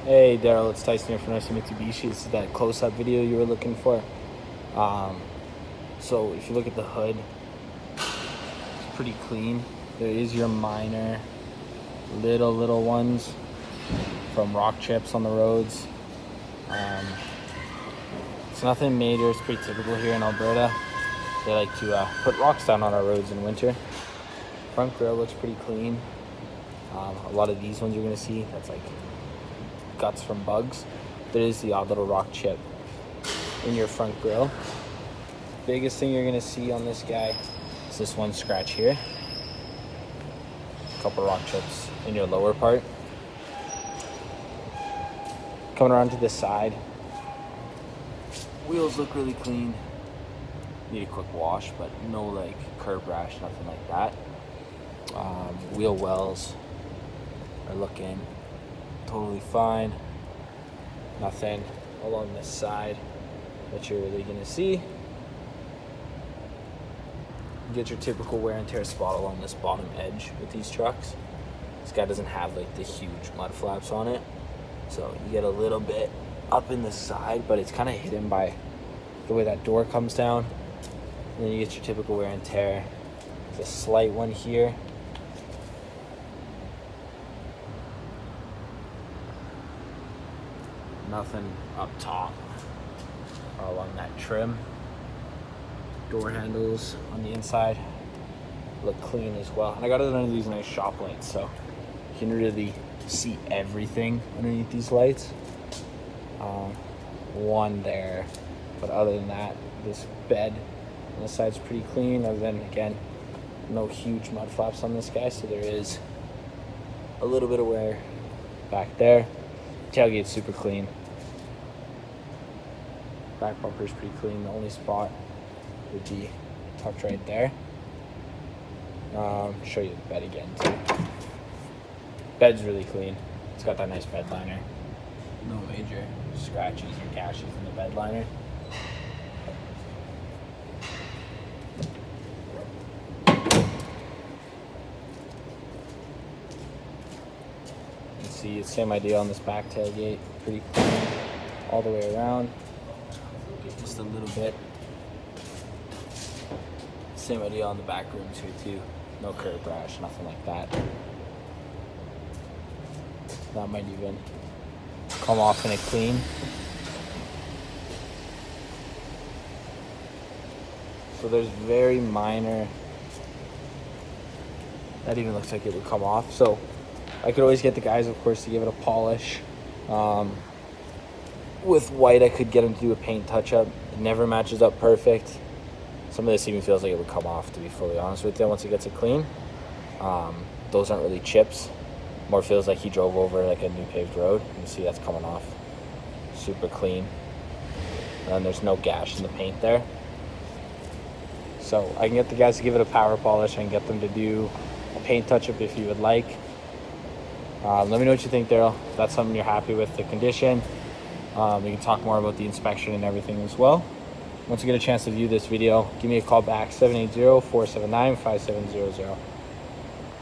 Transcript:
Hey Darryl, it's Tyson here from Mitsubishi. This is that close-up video you were looking for. So if you look at the hood, it's pretty clean. There is your minor little ones from rock chips on the roads. It's nothing major. It's pretty typical here in Alberta. They like to put rocks down on our roads in winter. Front grille looks pretty clean. A lot of these ones you're gonna see, that's like guts from bugs. There is the odd little rock chip in your front grille. Biggest thing you're gonna see on this guy is this one scratch here. A couple rock chips in your lower part. Coming around to this side, wheels look really clean. Need a quick wash, but no like curb rash, nothing like that. Wheel wells are looking totally fine. Nothing along this side that you're really gonna see. You get your typical wear and tear spot along this bottom edge with these trucks. This guy doesn't have like the huge mud flaps on it, so you get a little bit up in the side, but it's kind of hidden by the way that door comes down. And then you get your typical wear and tear. There's a slight one here. Nothing up top or along that trim. Door handles on the inside look clean as well. And I got it under these nice shop lights, so you can really see everything underneath these lights. One there, but other than that, this bed on the side's pretty clean. Other than, again, no huge mud flaps on this guy, so there is a little bit of wear back there. Tailgate's super clean. Back bumper's pretty clean. The only spot would be tucked right there. Show you the bed again too. Bed's really clean. It's got that nice bed liner. No major scratches or gashes in the bed liner. You can see the same idea on this back tailgate. Pretty clean all the way around. Just a little bit. Same idea on the back rooms here too. No curb rash, nothing like that. That might even come off in a clean. So there's very minor, that even looks like it would come off. So I could always get the guys, of course, to give it a polish. With white, I could get them to do a paint touch-up. It never matches up perfect. Some of this even feels like it would come off, to be fully honest with you, once it gets it clean. Those aren't really chips. More feels like he drove over like a new paved road. You can see that's coming off super clean. And then there's no gash in the paint there. So I can get the guys to give it a power polish. I can get them to do a paint touch-up if you would like. Let me know what you think, Darryl. If that's something you're happy with, the condition. We can talk more about the inspection and everything as well. Once you get a chance to view this video, give me a call back, 780-479-5700.